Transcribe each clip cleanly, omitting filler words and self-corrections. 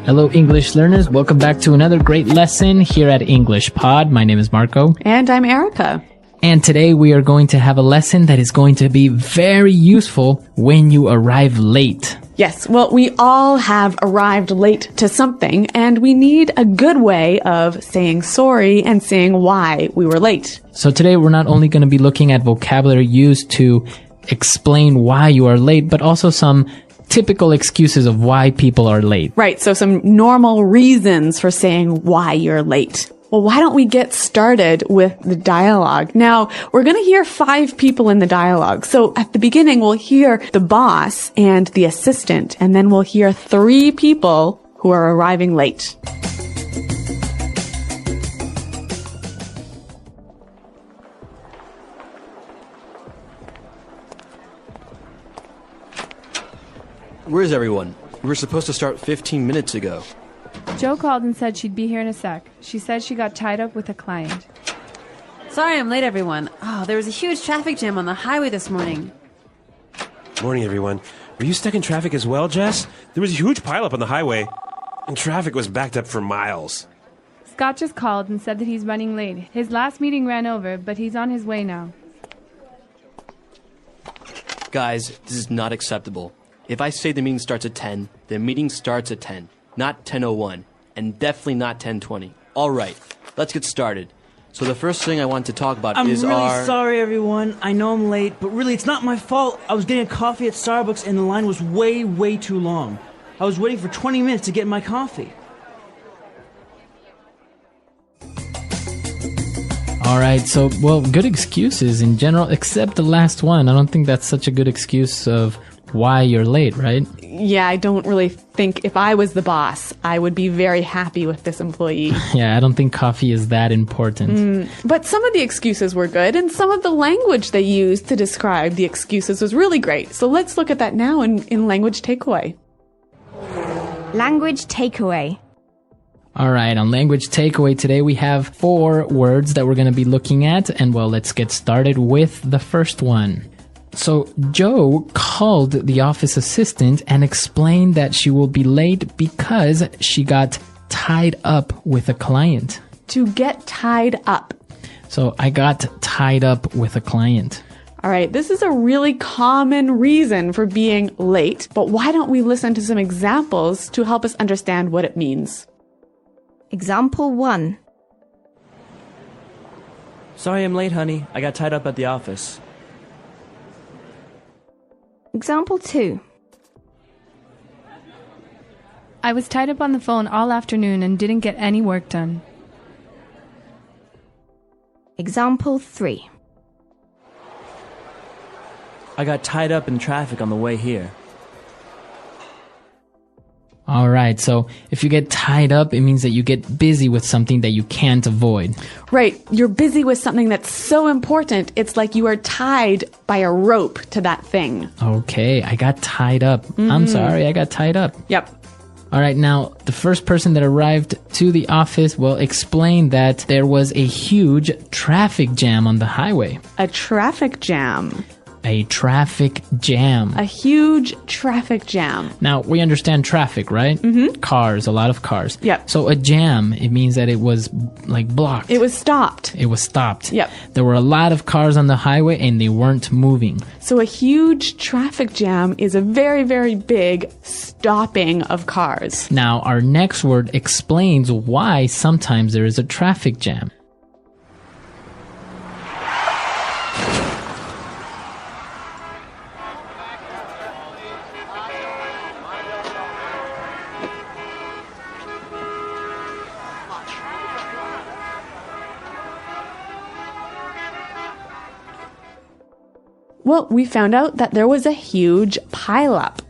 Hello, English learners. Welcome back to another great lesson here at English Pod. My name is Marco. And I'm Erica. And today we are going to have a lesson that is going to be very useful when you arrive late. Yes, well, we all have arrived late to something, and we need a good way of saying sorry and saying why we were late. So today we're not only going to be looking at vocabulary used to explain why you are late, but also some typical excuses of why people are late. Right, so some normal reasons for saying why you're late. Well, why don't we get started with the dialogue? Now, we're going to hear 5 people in the dialogue. So at the beginning, we'll hear the boss and the assistant, and then we'll hear 3 people who are arriving late. Where's everyone? We were supposed to start 15 minutes ago. Jo called and said she'd be here in a sec. She said she got tied up with a client. Sorry I'm late, everyone. Oh, there was a huge traffic jam on the highway this morning. Morning, everyone. Were you stuck in traffic as well, Jess? There was a huge pileup on the highway, and traffic was backed up for miles. Scott just called and said that he's running late. His last meeting ran over, but he's on his way now. Guys, this is not acceptable. If I say the meeting starts at 10, the meeting starts at 10, not 10:01, and definitely not 10:20. All right, let's get started. So the first thing I want to talk about is I'm really sorry, everyone. I know I'm late, but really, it's not my fault. I was getting a coffee at Starbucks, and the line was way, way too long. I was waiting for 20 minutes to get my coffee. All right, so, well, good excuses in general, except the last one. I don't think that's such a good excuse of why you're late, right? Yeah, I don't really think if I was the boss, I would be very happy with this employee. Yeah, I don't think coffee is that important. But some of the excuses were good, and some of the language they used to describe the excuses was really great. So let's look at that now in language takeaway. Language takeaway. All right, on language takeaway today we have 4 words that we're going to be looking at, and well, let's get started with the first one. So Jo called the office assistant and explained that she will be late because she got tied up with a client. To get tied up. So I got tied up with a client. All right, this is a really common reason for being late, but why don't we listen to some examples to help us understand what it means? Example 1. Sorry I'm late, honey. I got tied up at the office. Example 2. I was tied up on the phone all afternoon and didn't get any work done. Example 3. I got tied up in traffic on the way here. All right, so if you get tied up, it means that you get busy with something that you can't avoid. Right, you're busy with something that's so important, it's like you are tied by a rope to that thing. Okay, I got tied up. I'm sorry, I got tied up. Yep. All right, now, the first person that arrived to the office will explain that there was a huge traffic jam on the highway. A traffic jam. A traffic jam. A huge traffic jam. Now, we understand traffic, right? Mm-hmm. Cars, a lot of cars. Yep. So a jam, it means that it was, like, blocked. It was stopped. It was stopped. Yep. There were a lot of cars on the highway, and they weren't moving. So a huge traffic jam is a very, very big stopping of cars. Now, our next word explains why sometimes there is a traffic jam. Well, we found out that there was a huge pileup.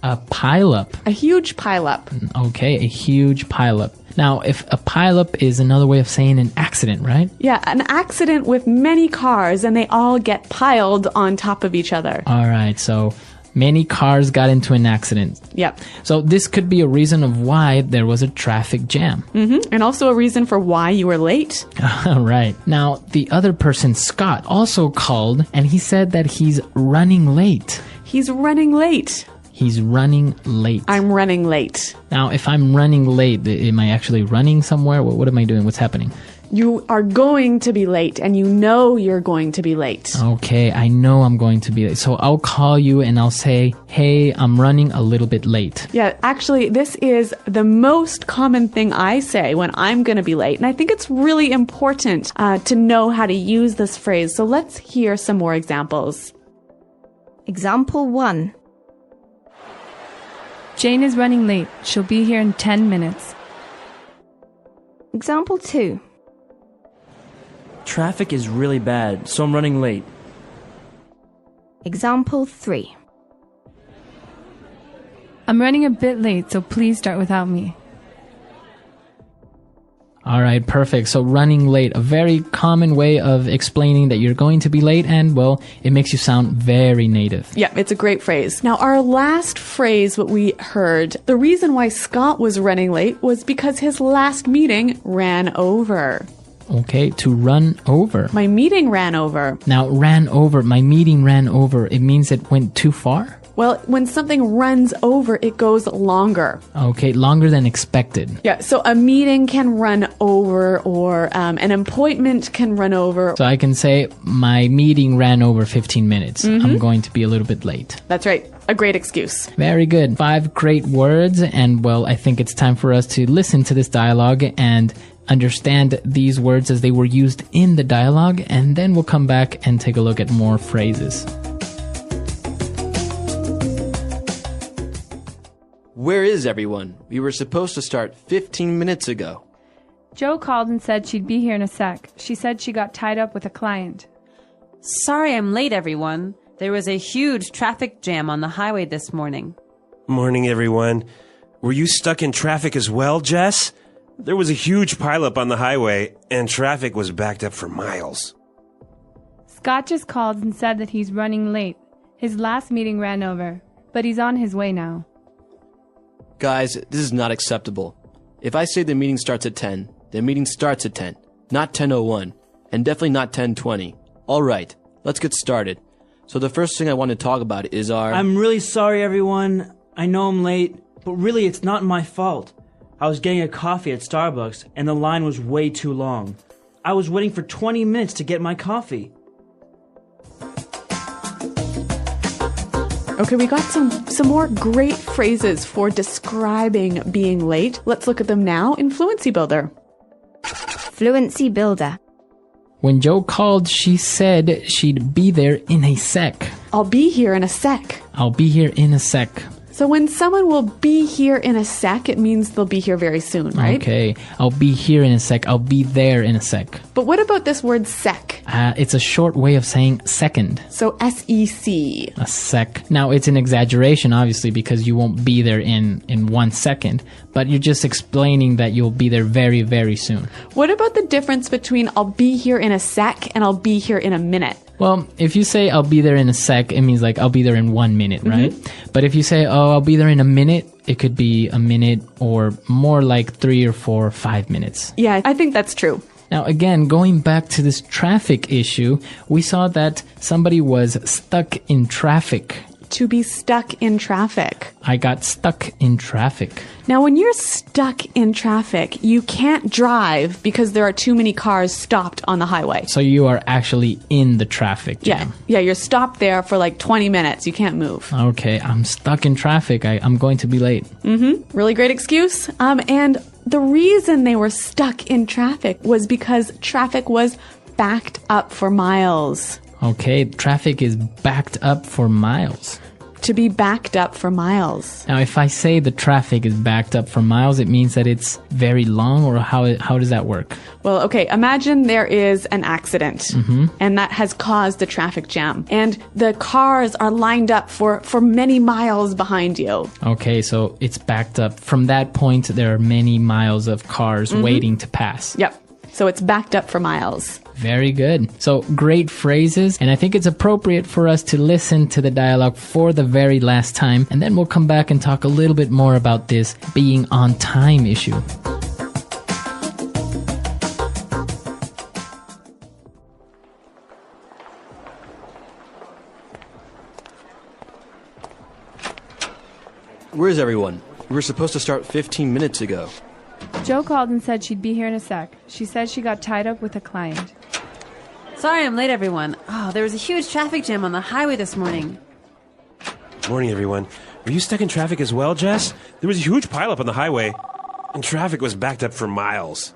A pileup. A huge pileup. Okay, a huge pileup. Now, if a pileup is another way of saying an accident, right? Yeah, an accident with many cars and they all get piled on top of each other. All right, so many cars got into an accident. Yep. So this could be a reason of why there was a traffic jam. Mm-hmm. And also a reason for why you were late. Right. Now, the other person, Scott, also called and he said that he's running late. He's running late. He's running late. I'm running late. Now, if I'm running late, am I actually running somewhere? What am I doing? What's happening? You are going to be late, and you know you're going to be late. Okay, I know I'm going to be late. So I'll call you and I'll say, hey, I'm running a little bit late. Yeah, actually, this is the most common thing I say when I'm going to be late. And I think it's really important to know how to use this phrase. So let's hear some more examples. Example 1. Jane is running late. She'll be here in 10 minutes. Example 2. Traffic is really bad, so I'm running late. Example 3. I'm running a bit late, so please start without me. All right, perfect. So running late, a very common way of explaining that you're going to be late, and well, it makes you sound very native. Yeah, it's a great phrase. Now, our last phrase, what we heard, the reason why Scott was running late was because his last meeting ran over. Okay, to run over. My meeting ran over. Now, ran over, my meeting ran over, it means it went too far? Well, when something runs over, it goes longer. Okay, longer than expected. Yeah, so a meeting can run over, or an appointment can run over. So I can say, my meeting ran over 15 minutes. I'm going to be a little bit late. That's right. A great excuse. Very good. 5 great words, and well, I think it's time for us to listen to this dialogue and understand these words as they were used in the dialogue, and then we'll come back and take a look at more phrases. Where is everyone? We were supposed to start 15 minutes ago. Jo called and said she'd be here in a sec. She said she got tied up with a client. Sorry I'm late, everyone. There was a huge traffic jam on the highway this morning. Morning, everyone. Were you stuck in traffic as well, Jess? There was a huge pileup on the highway, and traffic was backed up for miles. Scott just called and said that he's running late. His last meeting ran over, but he's on his way now. Guys, this is not acceptable. If I say the meeting starts at 10, the meeting starts at 10, not 10:01, and definitely not 10:20. All right, let's get started. So the first thing I want to talk about is our... I'm really sorry, everyone. I know I'm late, but really it's not my fault. I was getting a coffee at Starbucks, and the line was way too long. I was waiting for 20 minutes to get my coffee. Okay, we got some more great phrases for describing being late. Let's look at them now in Fluency Builder. Fluency Builder. When Jo called, she said she'd be there in a sec. I'll be here in a sec. I'll be here in a sec. So when someone will be here in a sec, it means they'll be here very soon, right? Okay, I'll be here in a sec. I'll be there in a sec. But what about this word sec? It's a short way of saying second. So S-E-C. A sec. Now, it's an exaggeration, obviously, because you won't be there in 1 second. But you're just explaining that you'll be there very, very soon. What about the difference between I'll be here in a sec and I'll be here in a minute? Well, if you say I'll be there in a sec, it means like I'll be there in 1 minute, right? But if you say, oh, I'll be there in a minute, it could be a minute or more like 3 or 4 or 5 minutes. Yeah, I think that's true. Now, again, going back to this traffic issue, we saw that somebody was stuck in traffic. To be stuck in traffic. I got stuck in traffic. Now, when you're stuck in traffic, you can't drive because there are too many cars stopped on the highway. So you are actually in the traffic jam. Yeah, you're stopped there for like 20 minutes. You can't move. Okay, I'm stuck in traffic. I'm going to be late. Really great excuse. And the reason they were stuck in traffic was because traffic was backed up for miles. Okay, traffic is backed up for miles. To be backed up for miles. Now, if I say the traffic is backed up for miles, it means that it's very long, or how does that work? Well, okay, imagine there is an accident, and that has caused a traffic jam, and the cars are lined up for many miles behind you. Okay, so it's backed up. From that point, there are many miles of cars waiting to pass. Yep. So it's backed up for miles. Very good. So great phrases, and I think it's appropriate for us to listen to the dialogue for the very last time, and then we'll come back and talk a little bit more about this being on time issue. Where is everyone? We were supposed to start 15 minutes ago. Joe called and said she'd be here in a sec. She said she got tied up with a client. Sorry I'm late, everyone. Oh, there was a huge traffic jam on the highway this morning. Morning, everyone. Were you stuck in traffic as well, Jess? There was a huge pileup on the highway, and traffic was backed up for miles.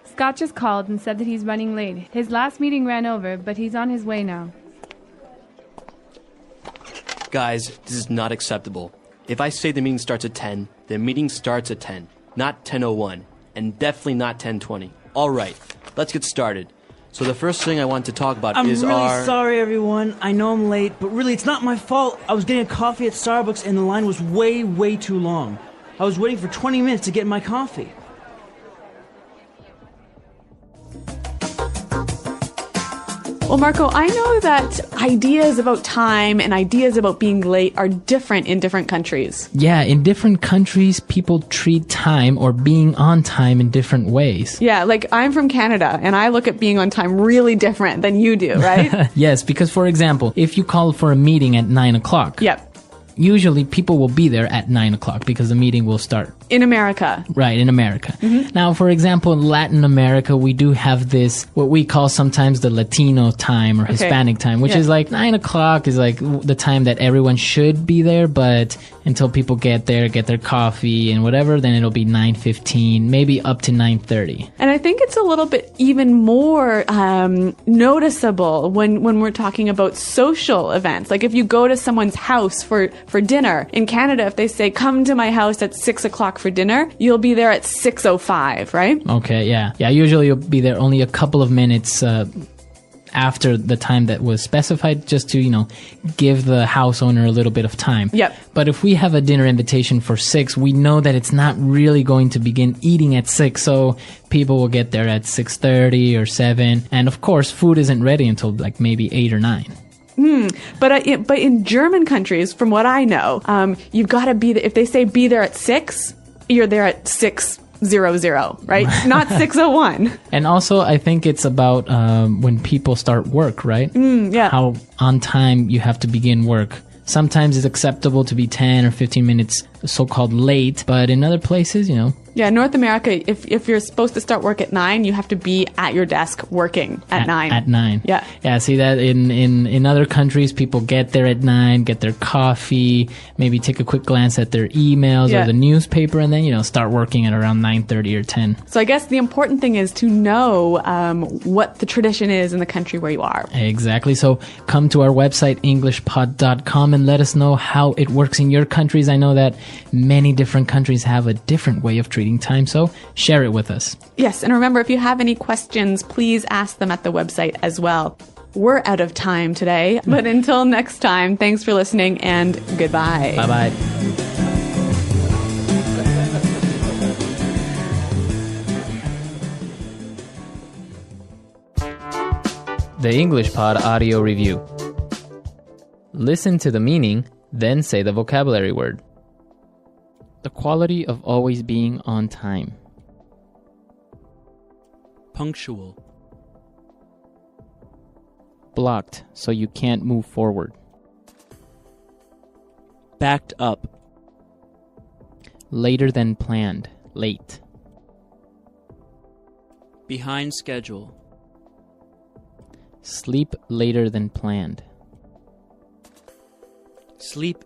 Scott just called and said that he's running late. His last meeting ran over, but he's on his way now. Guys, this is not acceptable. If I say the meeting starts at 10, the meeting starts at 10, not 10:01, and definitely not 10:20. All right, let's get started. So the first thing I want to talk about is I'm really sorry, everyone. I know I'm late, but really, it's not my fault. I was getting a coffee at Starbucks, and the line was way too long. I was waiting for 20 minutes to get my coffee. Well, Marco, I know that ideas about time and ideas about being late are different in different countries. Yeah, in different countries, people treat time or being on time in different ways. Yeah, like I'm from Canada, and I look at being on time really different than you do, right? Yes, because for example, if you call for a meeting at 9 o'clock, Yep. usually people will be there at 9 o'clock because the meeting will start. In America. Right, in America. Now, for example, in Latin America, we do have this, what we call sometimes the Latino time or Hispanic time, which is like 9 o'clock is like the time that everyone should be there, but until people get there, get their coffee and whatever, then it'll be 9:15, maybe up to 9:30. And I think it's a little bit even more noticeable when we're talking about social events. Like if you go to someone's house for dinner, in Canada, if they say, come to my house at 6 o'clock for dinner, you'll be there at 6:05, right? Okay, yeah. Yeah, usually you'll be there only a couple of minutes after the time that was specified, just to, give the house owner a little bit of time. Yep. But if we have a dinner invitation for 6, we know that it's not really going to begin eating at 6, so people will get there at 6:30 or 7. And of course, food isn't ready until like maybe 8 or 9. But in German countries, from what I know, you've got to be there. If they say be there at 6, you're there at 6:00, right? Not 6:01. And also, I think it's about when people start work, right? Yeah. How on time you have to begin work. Sometimes it's acceptable to be 10 or 15 minutes so-called late, but in other places, Yeah, North America, if you're supposed to start work at 9, you have to be at your desk working at 9. At 9. Yeah. Yeah, see that in other countries, people get there at 9, get their coffee, maybe take a quick glance at their emails or the newspaper, and then, start working at around 9:30 or 10. So I guess the important thing is to know what the tradition is in the country where you are. Exactly. So come to our website, englishpod.com, and let us know how it works in your countries. I know that many different countries have a different way of treating time, so share it with us. Yes, and remember, if you have any questions, please ask them at the website as well. We're out of time today, but until next time, thanks for listening and goodbye. Bye-bye. The English Pod Audio Review. Listen to the meaning, then say the vocabulary word. The quality of always being on time. Punctual. Blocked, so you can't move forward. Backed up. Later than planned. Late. Behind schedule. Sleep later than planned. Sleep.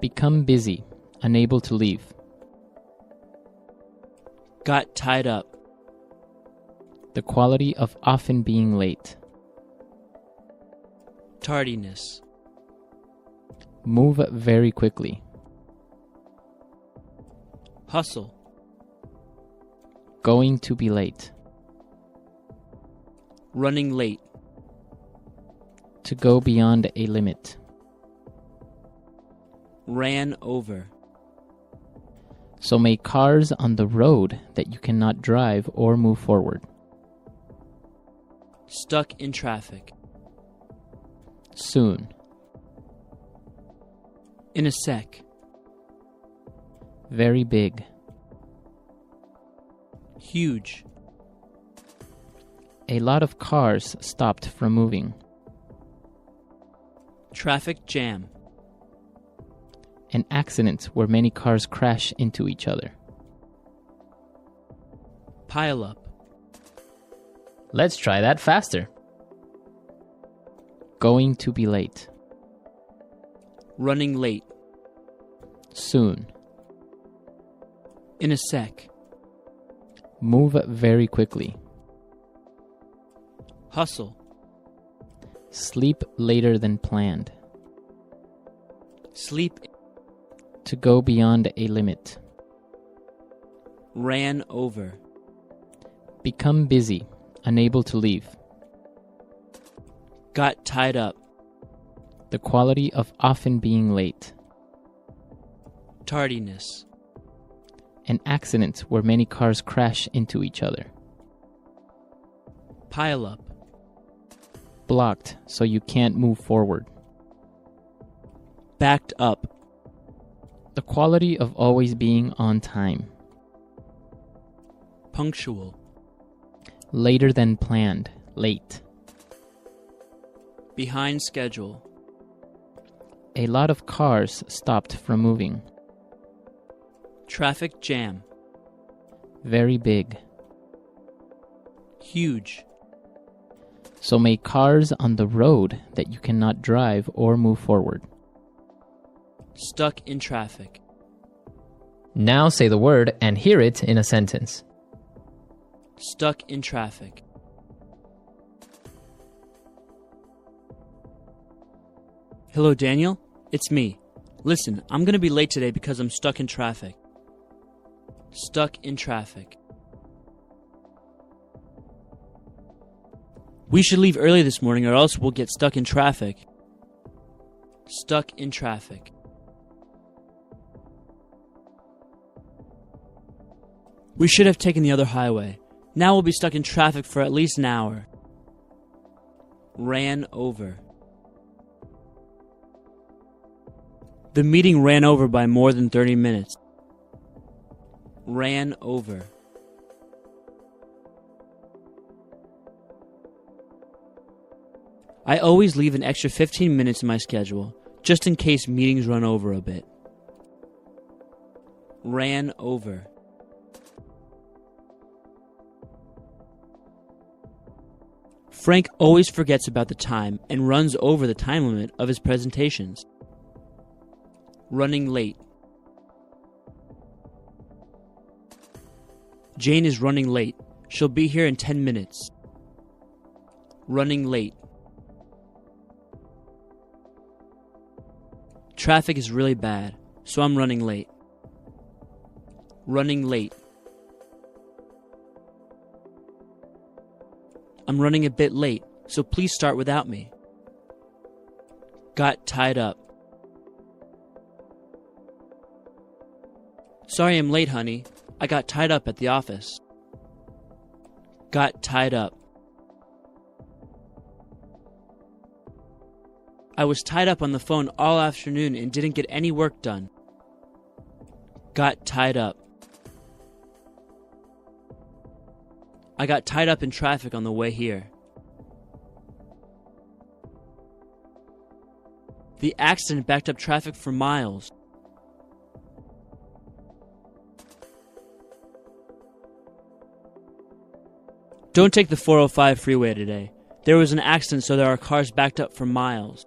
Become busy. Unable to leave. Got tied up. The quality of often being late. Tardiness. Move very quickly. Hustle. Going to be late. Running late. To go beyond a limit. Ran over. So make cars on the road that you cannot drive or move forward. Stuck in traffic. Soon. In a sec. Very big. Huge. A lot of cars stopped from moving. Traffic jam. An accident where many cars crash into each other. Pile up. Let's try that faster. Going to be late. Running late. Soon. In a sec. Move very quickly. Hustle. Sleep later than planned. Sleep. To go beyond a limit. Ran over. Become busy, unable to leave. Got tied up. The quality of often being late. Tardiness. An accident where many cars crash into each other. Pile up. Blocked so you can't move forward. Backed up. The quality of always being on time. Punctual. Later than planned, late. Behind schedule. A lot of cars stopped from moving. Traffic jam. Very big. Huge. So make cars on the road that you cannot drive or move forward. Stuck in traffic. Now say the word and hear it in a sentence. Stuck in traffic. Hello, Daniel. It's me. Listen, I'm going to be late today because I'm stuck in traffic. Stuck in traffic. We should leave early this morning or else we'll get stuck in traffic. Stuck in traffic. We should have taken the other highway. Now we'll be stuck in traffic for at least an hour. Ran over. The meeting ran over by more than 30 minutes. Ran over. I always leave an extra 15 minutes in my schedule, just in case meetings run over a bit. Ran over. Frank always forgets about the time and runs over the time limit of his presentations. Running late. Jane is running late. She'll be here in 10 minutes. Running late. Traffic is really bad, so I'm running late. Running late. I'm running a bit late, so please start without me. Got tied up. Sorry I'm late, honey. I got tied up at the office. Got tied up. I was tied up on the phone all afternoon and didn't get any work done. Got tied up. I got tied up in traffic on the way here. The accident backed up traffic for miles. Don't take the 405 freeway today. There was an accident, so there are cars backed up for miles.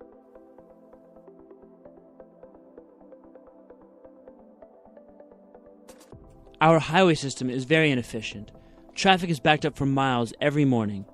Our highway system is very inefficient. Traffic is backed up for miles every morning.